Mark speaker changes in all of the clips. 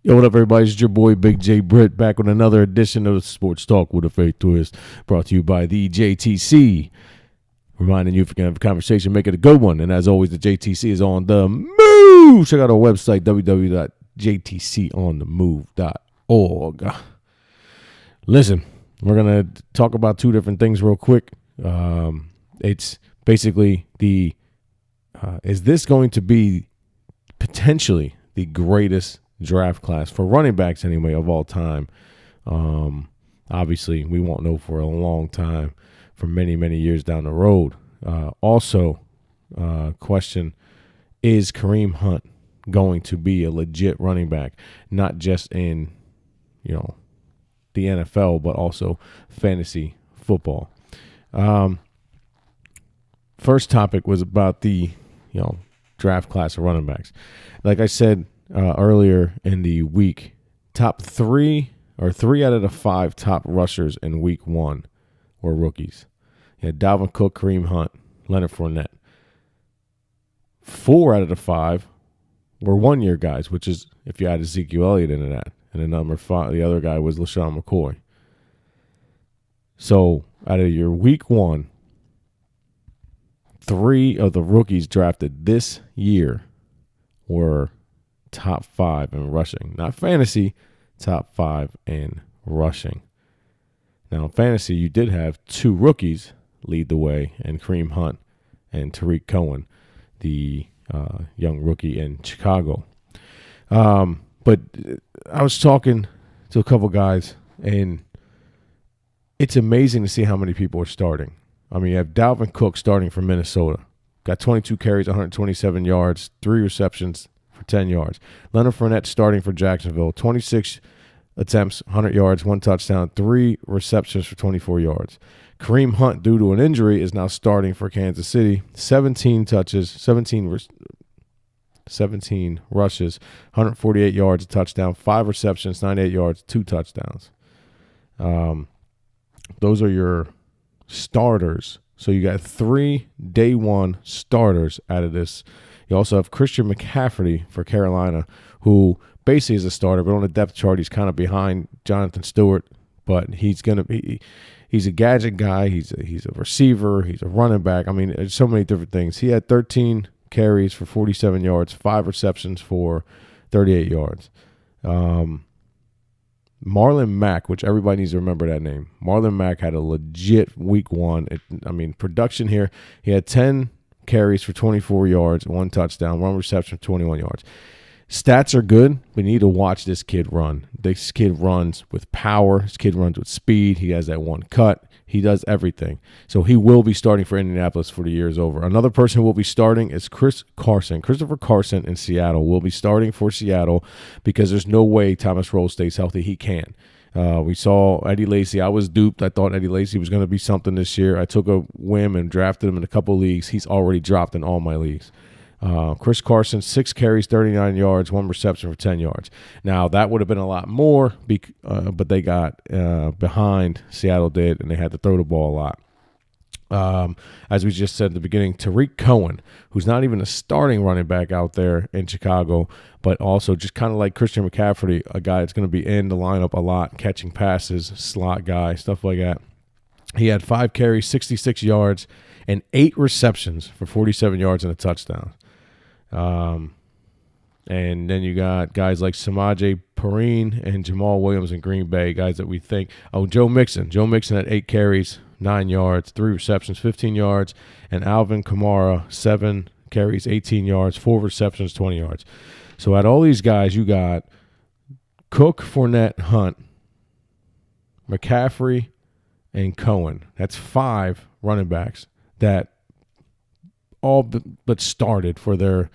Speaker 1: Yo, what up, everybody? It's your boy Big J Britt back with another edition of Sports Talk with a Faith Twist, brought to you by the JTC. Reminding you if you're going to have a conversation, make it a good one. And as always, the JTC is on the move. Check out our website, www.jtconthemove.org. Listen, we're going to talk about two different things real quick. It's basically is this going to be potentially the greatest draft class for running backs anyway of all time? Obviously we won't know for a long time, for many years down the road. Question, is Kareem Hunt going to be a legit running back, not just in the NFL but also fantasy football? First topic was about the draft class of running backs. Like I said earlier in the week, top three out of the five top rushers in week one were rookies. You had Dalvin Cook, Kareem Hunt, Leonard Fournette. 4 out of the 5 were one-year guys, which is if you add Ezekiel Elliott into that. And then number 5, the other guy was LaShawn McCoy. So out of your week one, 3 of the rookies drafted this year were top 5 in rushing. Not fantasy, top 5 in rushing. Now, in fantasy, you did have 2 rookies lead the way, and Kareem Hunt and Tariq Cohen, the young rookie in Chicago. But I was talking to a couple guys, and it's amazing to see how many people are starting. I mean, you have Dalvin Cook starting for Minnesota. Got 22 carries, 127 yards, 3 receptions for 10 yards. Leonard Fournette starting for Jacksonville. 26 attempts, 100 yards, 1 touchdown, 3 receptions for 24 yards. Kareem Hunt, due to an injury, is now starting for Kansas City. 17 touches, 17 rushes, 148 yards, a touchdown, 5 receptions, 98 yards, 2 touchdowns. Those are your starters. So you got 3 day one starters out of this. You also have Christian McCaffrey for Carolina, who basically is a starter, but on the depth chart he's kind of behind Jonathan Stewart. But he's a gadget guy. He's a receiver. He's a running back. I mean, there's so many different things. He had 13 carries for 47 yards, 5 receptions for 38 yards. Marlon Mack, which everybody needs to remember that name. Marlon Mack had a legit week one. Production here. He had 10 carries for 24 yards, 1 touchdown, 1 reception for 21 yards. Stats are good, but you need to watch this kid run. This kid runs with power. This kid runs with speed. He has that one cut. He does everything. So he will be starting for Indianapolis for the year is over. Another person who will be starting is Christopher Carson in Seattle will be starting for Seattle because there's no way Thomas Rose stays healthy. He can. We saw Eddie Lacy. I was duped. I thought Eddie Lacy was going to be something this year. I took a whim and drafted him in a couple leagues. He's already dropped in all my leagues. Chris Carson, 6 carries, 39 yards, 1 reception for 10 yards. Now, that would have been a lot more, but they got behind, Seattle did, and they had to throw the ball a lot. As we just said at the beginning, Tariq Cohen, who's not even a starting running back out there in Chicago, but also just kind of like Christian McCaffrey, a guy that's going to be in the lineup a lot, catching passes, slot guy, stuff like that. He had 5 carries, 66 yards, and 8 receptions for 47 yards and a touchdown. And then you got guys like Samaje Perine and Jamal Williams in Green Bay, guys that we think. Oh, Joe Mixon. Joe Mixon had 8 carries, 9 yards, 3 receptions, 15 yards. And Alvin Kamara, 7 carries, 18 yards, 4 receptions, 20 yards. So at all these guys, you got Cook, Fournette, Hunt, McCaffrey, and Cohen. That's 5 running backs that all but started for their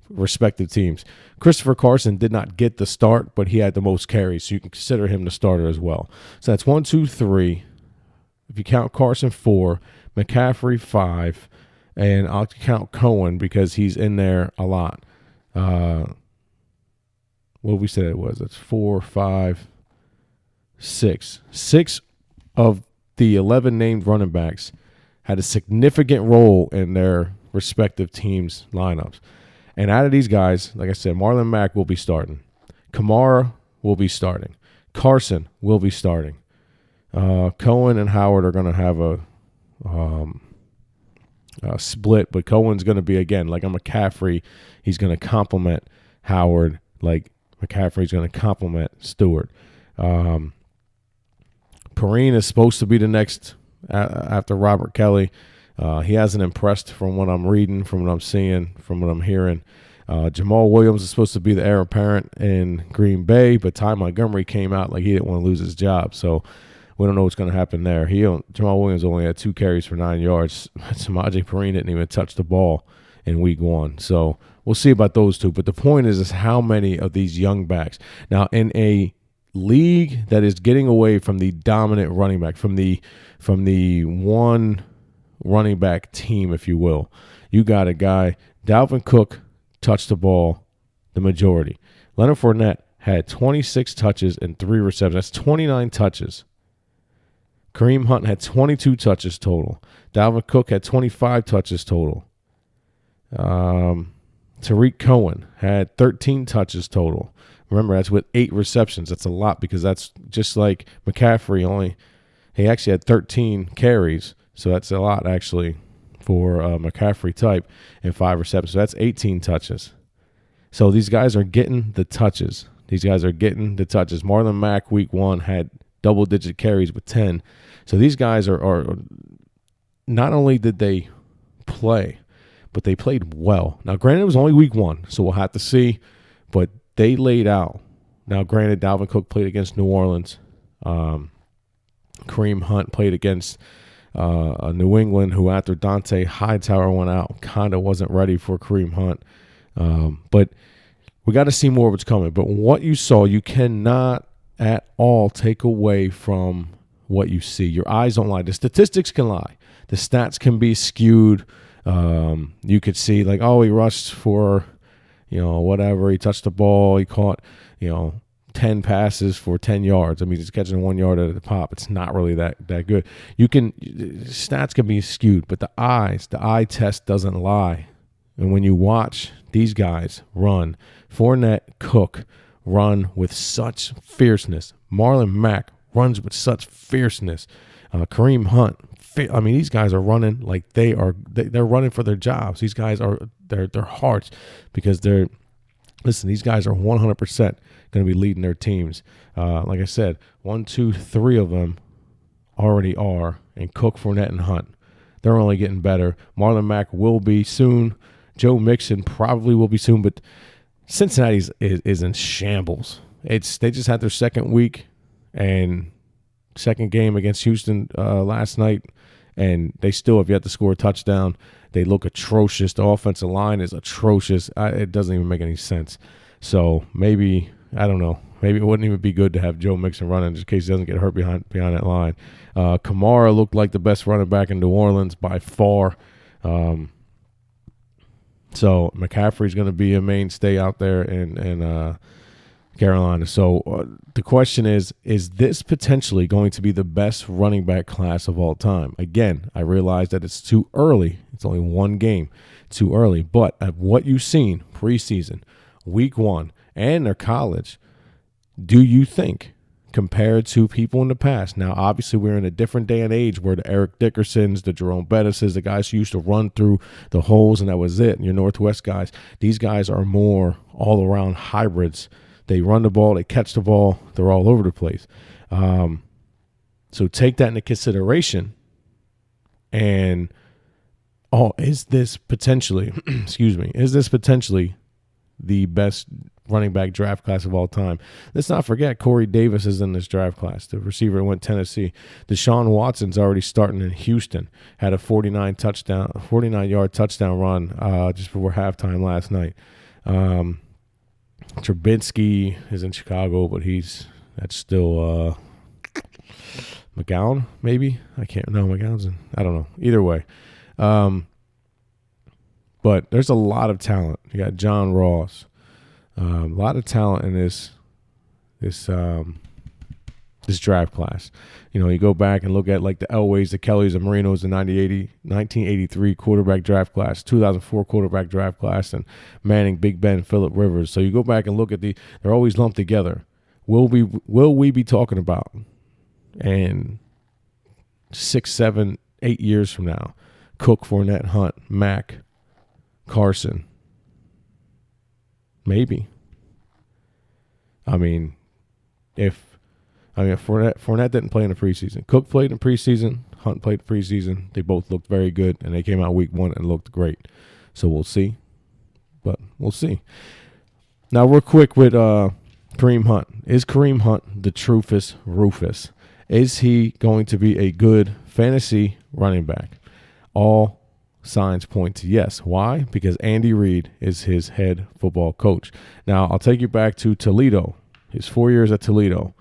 Speaker 1: respective teams. Christopher Carson did not get the start, but he had the most carries, so you can consider him the starter as well. So that's 1, 2, 3. If you count Carson, 4, McCaffrey, 5, and I'll count Cohen because he's in there a lot. What we said it was. That's 4, 5, 6. 6 of the 11 named running backs had a significant role in their respective teams' lineups. And out of these guys, like I said, Marlon Mack will be starting. Kamara will be starting. Carson will be starting. Cohen and Howard are going to have a split, but Cohen's going to be, again, like a McCaffrey. He's going to complement Howard like McCaffrey's going to complement Stewart. Perrine is supposed to be the next after Robert Kelly. He hasn't impressed from what I'm reading, from what I'm seeing, from what I'm hearing. Jamal Williams is supposed to be the heir apparent in Green Bay, but Ty Montgomery came out like he didn't want to lose his job. So we don't know what's going to happen there. Jamal Williams only had 2 carries for 9 yards. Samaje Perine didn't even touch the ball in week 1. So we'll see about those two. But the point is how many of these young backs. Now, in a league that is getting away from the dominant running back, from the one running back team, if you will, you got a guy, Dalvin Cook, touched the ball the majority. Leonard Fournette had 26 touches and 3 receptions. That's 29 touches. Kareem Hunt had 22 touches total. Dalvin Cook had 25 touches total. Tariq Cohen had 13 touches total. Remember, that's with 8 receptions. That's a lot because that's just like McCaffrey. He actually had 13 carries, so that's a lot actually for McCaffrey type, and 5 receptions. So that's 18 touches. So these guys are getting the touches. Marlon Mack, week 1, had double-digit carries with 10. So these guys are not only did they play, but they played well. Now, granted, it was only week 1, so we'll have to see, but they laid out. Now, granted, Dalvin Cook played against New Orleans. Kareem Hunt played against New England, who after Dante Hightower went out, kind of wasn't ready for Kareem Hunt. But we got to see more of what's coming. But what you saw, you cannot at all take away from what you see. Your eyes don't lie. The statistics can lie. The stats can be skewed. You could see like, oh, he rushed for, whatever. He touched the ball. He caught, 10 passes for 10 yards. I mean, he's catching 1 yard at a pop. It's not really that good. Stats can be skewed, but the eye test doesn't lie. And when you watch these guys run, Fournette, Cook run with such fierceness. Marlon Mack runs with such fierceness. Kareem Hunt. I mean, these guys are running like they're running for their jobs. These guys are their hearts because these guys are 100% going to be leading their teams. Like I said, 1, 2, 3 of them already are, and Cook, Fournette, and Hunt. They're only getting better. Marlon Mack will be soon. Joe Mixon probably will be soon, but Cincinnati is in shambles. They just had their second week and second game against Houston last night, and they still have yet to score a touchdown. They look atrocious. The offensive line is atrocious. It doesn't even make any sense. So maybe, I don't know, maybe it wouldn't even be good to have Joe Mixon running just in case he doesn't get hurt behind that line. Kamara looked like the best running back in New Orleans by far. So McCaffrey's going to be a mainstay out there in Carolina. So the question is this potentially going to be the best running back class of all time? Again, I realize that it's too early. It's only one game. Too early. But at what you've seen preseason, week 1, and their college, do you think, compared to people in the past? Now, obviously, we're in a different day and age where the Eric Dickersons, the Jerome Bettises, the guys who used to run through the holes and that was it, and your Northwest guys, these guys are more all-around hybrids. They run the ball, they catch the ball, they're all over the place. So take that into consideration. And, is this potentially, is this potentially the best running back draft class of all time? Let's not forget Corey Davis is in this draft class, the receiver who went Tennessee. Deshaun Watson's already starting in Houston, had a 49-yard touchdown run just before halftime last night. Trubinsky is in Chicago, but that's still McGowan, maybe? McGowan's I don't know. Either way. But there's a lot of talent. You got John Ross. A lot of talent in this draft class. You go back and look at like the Elways, the Kellys, the Marinos, the 1983 quarterback draft class, 2004 quarterback draft class, and Manning, Big Ben, Phillip Rivers. So you go back and look at they're always lumped together will we be talking about in 6, 7, 8 years from now? Cook, Fournette, Hunt, Mack, Carson. Maybe. If Fournette didn't play in the preseason. Cook played in the preseason. Hunt played the preseason. They both looked very good, and they came out week 1 and looked great. So we'll see. But we'll see. Now, real quick with Kareem Hunt. Is Kareem Hunt the Truthus Rufus? Is he going to be a good fantasy running back? All signs point to yes. Why? Because Andy Reid is his head football coach. Now, I'll take you back to Toledo, his 4 years at Toledo.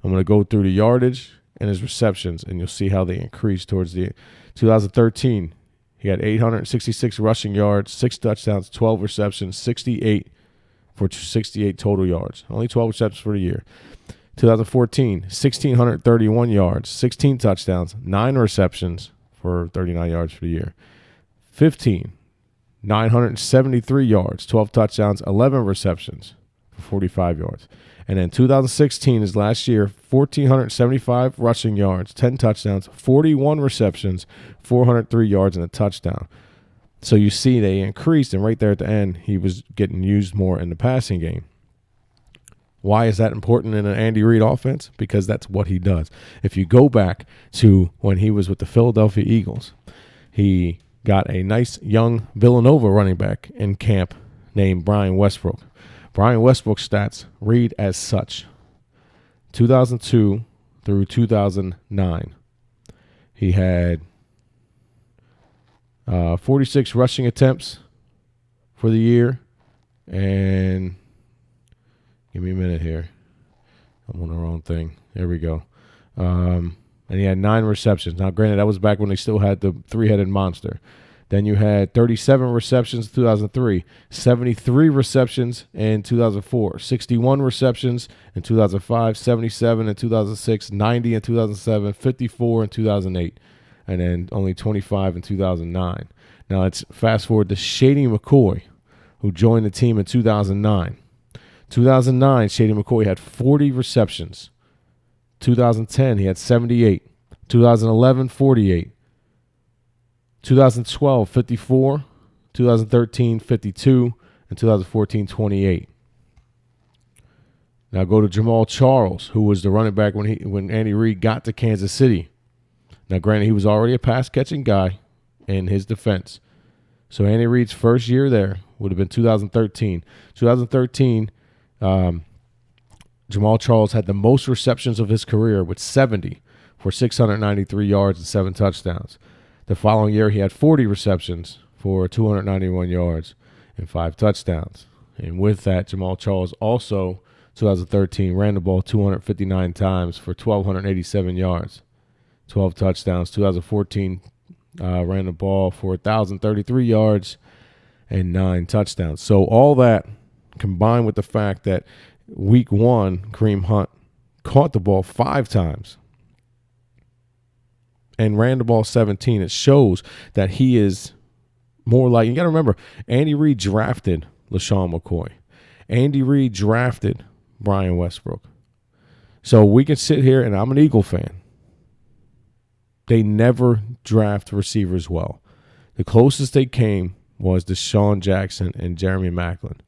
Speaker 1: I'm going to go through the yardage and his receptions, and you'll see how they increased towards the 2013. He had 866 rushing yards, 6 touchdowns, 12 receptions, 68 for 68 total yards. Only 12 receptions for the year. 2014, 1,631 yards, 16 touchdowns, 9 receptions for 39 yards for the year. 15, 973 yards, 12 touchdowns, 11 receptions for 45 yards. And then 2016, his last year, 1,475 rushing yards, 10 touchdowns, 41 receptions, 403 yards, and a touchdown. So you see they increased, and right there at the end, he was getting used more in the passing game. Why is that important in an Andy Reid offense? Because that's what he does. If you go back to when he was with the Philadelphia Eagles, he got a nice young Villanova running back in camp named Brian Westbrook. Brian Westbrook's stats read as such. 2002 through 2009, he had 46 rushing attempts for the year. And give me a minute here. I'm on the wrong thing. There we go. And he had 9 receptions. Now, granted, that was back when they still had the 3-headed monster. Then you had 37 receptions in 2003, 73 receptions in 2004, 61 receptions in 2005, 77 in 2006, 90 in 2007, 54 in 2008, and then only 25 in 2009. Now let's fast forward to Shady McCoy, who joined the team in 2009. 2009, Shady McCoy had 40 receptions. 2010, he had 78. 2011, 48. 2012, 54, 2013, 52, and 2014, 28. Now go to Jamal Charles, who was the running back when Andy Reid got to Kansas City. Now, granted, he was already a pass-catching guy in his defense. So Andy Reid's first year there would have been 2013. 2013, Jamal Charles had the most receptions of his career with 70 for 693 yards and 7 touchdowns. The following year, he had 40 receptions for 291 yards and 5 touchdowns. And with that, Jamal Charles also, 2013, ran the ball 259 times for 1,287 yards, 12 touchdowns. 2014, ran the ball for 1,033 yards and 9 touchdowns. So all that combined with the fact that week 1, Kareem Hunt caught the ball 5 times and ran the ball 17. It shows that he is more like, you got to remember, Andy Reid drafted LaShawn McCoy. Andy Reid drafted Brian Westbrook. So we can sit here, and I'm an Eagle fan. They never draft receivers well. The closest they came was Deshaun Jackson and Jeremy Maclin.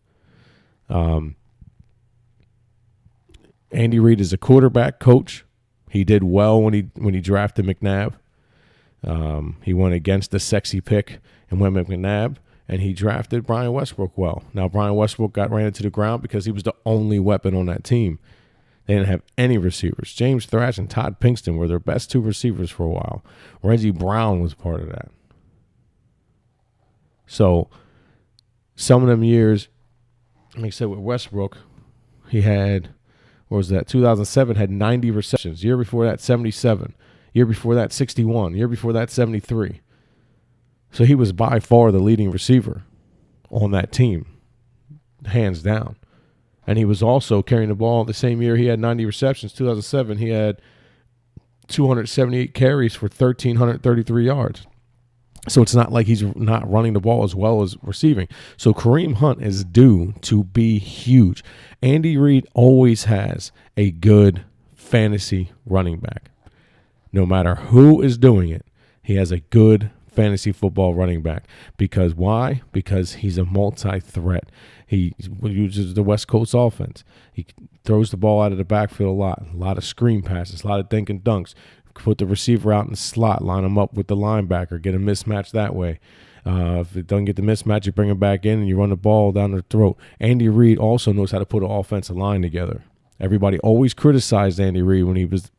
Speaker 1: Andy Reid is a quarterback coach. He did well when he drafted McNabb. He went against the sexy pick and went McNabb, and he drafted Brian Westbrook well. Now, Brian Westbrook ran into the ground because he was the only weapon on that team. They didn't have any receivers. James Thrash and Todd Pinkston were their best 2 receivers for a while. Reggie Brown was part of that. So some of them years, like I said, with Westbrook, he had, what was that, 2007 had 90 receptions. Year before that, 77. Year before that, 61. Year before that, 73. So he was by far the leading receiver on that team, hands down. And he was also carrying the ball the same year he had 90 receptions. 2007, he had 278 carries for 1,333 yards. So it's not like he's not running the ball as well as receiving. So Kareem Hunt is due to be huge. Andy Reid always has a good fantasy running back. No matter who is doing it, he has a good fantasy football running back. Because why? Because he's a multi-threat. He uses the West Coast offense. He throws the ball out of the backfield a lot of screen passes, a lot of dink and dunks. Put the receiver out in the slot, line him up with the linebacker, get a mismatch that way. If it doesn't get the mismatch, you bring him back in and you run the ball down their throat. Andy Reid also knows how to put an offensive line together. Everybody always criticized Andy Reid when he was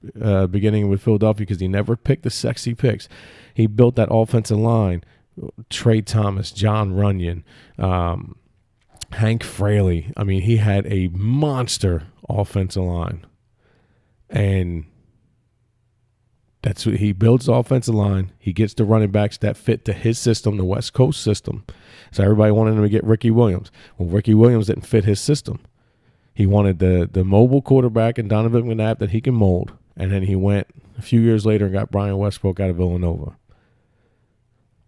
Speaker 1: beginning with Philadelphia because he never picked the sexy picks. He built that offensive line. Trey Thomas, John Runyon, Hank Fraley. I mean, he had a monster offensive line. And that's what he builds the offensive line. He gets the running backs that fit to his system, the West Coast system. So everybody wanted him to get Ricky Williams. Well, Ricky Williams didn't fit his system. He wanted the mobile quarterback and Donovan McNabb that he can mold. And then he went a few years later and got Brian Westbrook out of Villanova.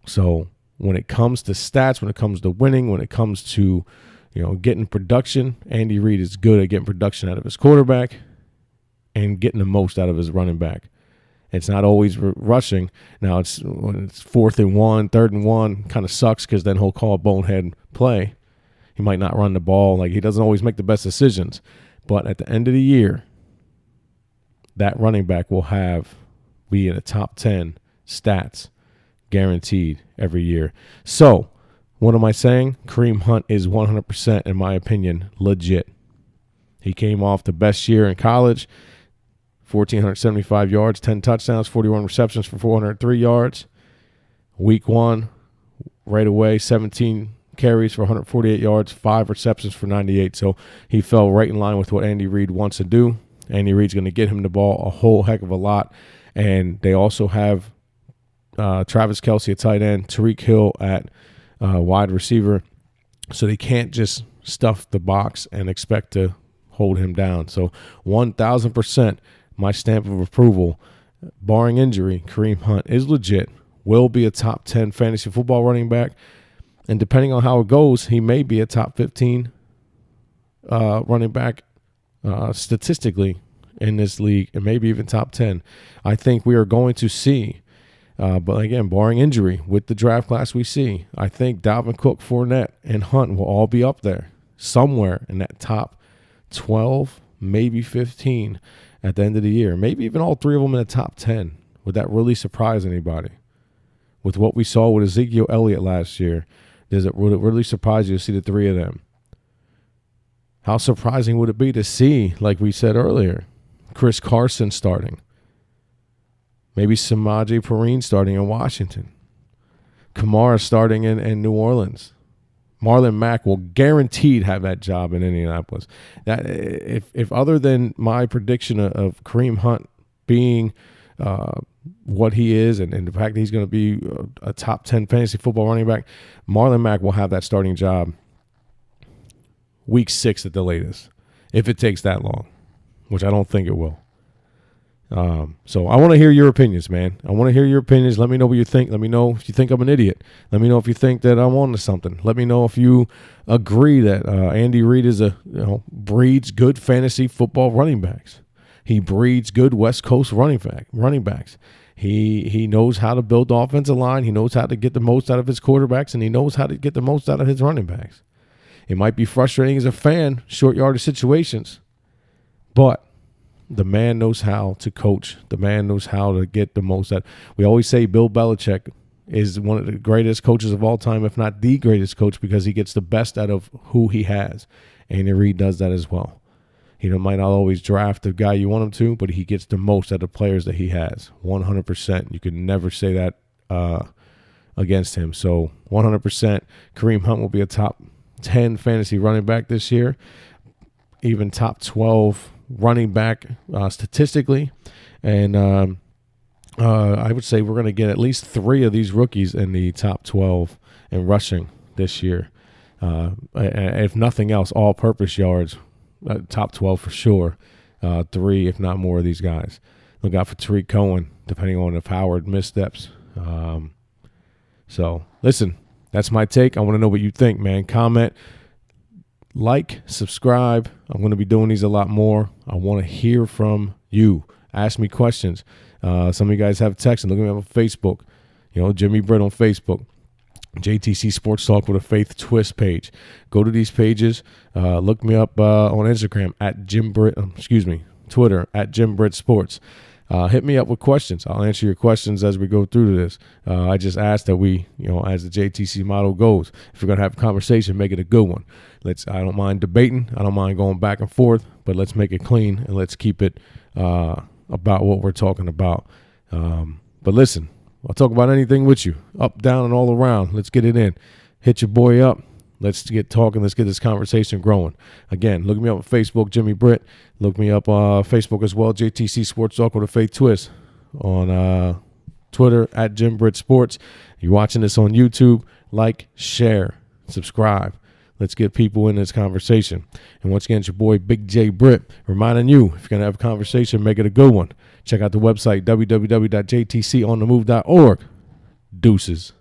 Speaker 1: So when it comes to stats, when it comes to winning, when it comes to getting production, Andy Reid is good at getting production out of his quarterback and getting the most out of his running back. It's not always rushing. Now, when it's 4th and 1, 3rd and 1, kind of sucks because then he'll call a bonehead play. He might not run the ball. Like, he doesn't always make the best decisions. But at the end of the year, that running back will be in the top 10 stats guaranteed every year. So, what am I saying? Kareem Hunt is 100%, in my opinion, legit. He came off the best year in college. 1,475 yards, 10 touchdowns, 41 receptions for 403 yards. Week 1, right away, 17 carries for 148 yards, 5 receptions for 98. So he fell right in line with what Andy Reid wants to do. Andy Reid's going to get him the ball a whole heck of a lot. And they also have Travis Kelce at tight end, Tyreek Hill at wide receiver. So they can't just stuff the box and expect to hold him down. So 1,000%. My stamp of approval, barring injury, Kareem Hunt is legit, will be a top 10 fantasy football running back, and depending on how it goes, he may be a top 15 running back statistically in this league, and maybe even top 10. I think we are going to see, but again, barring injury, with the draft class we see, I think Dalvin Cook, Fournette, and Hunt will all be up there somewhere in that top 12, maybe 15 at the end of the year. Maybe even all three of them in the top 10. Would that really surprise anybody? With what we saw with Ezekiel Elliott last year, would it really surprise you to see the three of them? How surprising would it be to see, like we said earlier, Chris Carson starting? Maybe Samaje Perine starting in Washington. Kamara starting in New Orleans. Marlon Mack will guaranteed have that job in Indianapolis. That if other than my prediction of Kareem Hunt being what he is and the fact that he's going to be a top 10 fantasy football running back, Marlon Mack will have that starting job week 6 at the latest, if it takes that long, which I don't think it will. So I want to hear your opinions, man. I want to hear your opinions. Let me know what you think. Let me know if you think I'm an idiot. Let me know if you think that I'm on to something. Let me know if you agree that Andy Reid is breeds good fantasy football running backs. He breeds good West Coast running backs. He knows how to build the offensive line. He knows how to get the most out of his quarterbacks, and he knows how to get the most out of his running backs. It might be frustrating as a fan, short yardage situations, but the man knows how to coach. The man knows how to get the most out. We always say Bill Belichick is one of the greatest coaches of all time, if not the greatest coach, because he gets the best out of who he has. Andy Reid does that as well. He might not always draft the guy you want him to, but he gets the most out of players that he has. 100%. You can never say that against him. So 100%, Kareem Hunt will be a top 10 fantasy running back this year, even top 12 running back statistically. And I would say we're going to get at least 3 of these rookies in the top 12 in rushing this year. If nothing else, all-purpose yards, top 12 for sure. 3, if not more, of these guys. Look out for Tariq Cohen, depending on if Howard missteps. So listen, that's my take. I want to know what you think, man. Comment, like, subscribe. I'm going to be doing these a lot more. I want to hear from you. Ask me questions. Some of you guys have text and look at me up on Facebook. Jimmy Britt on Facebook. JTC Sports Talk with a Faith Twist page. Go to these pages. Look me up on Instagram at Jim Britt. Twitter at Jim Britt Sports. Hit me up with questions. I'll answer your questions as we go through this. I just ask that we, as the JTC model goes, if we're going to have a conversation, make it a good one. I don't mind debating. I don't mind going back and forth, but let's make it clean and let's keep it about what we're talking about. But listen, I'll talk about anything with you, up, down, and all around. Let's get it in. Hit your boy up. Let's get talking. Let's get this conversation growing. Again, look me up on Facebook, Jimmy Britt. Look me up on Facebook as well, JTC Sports Talk with a Faith Twist. On Twitter at Jim Britt Sports. You're watching this on YouTube. Like, share, subscribe. Let's get people in this conversation. And once again, it's your boy, Big J Britt, reminding you, if you're going to have a conversation, make it a good one. Check out the website, www.jtconthemove.org. Deuces.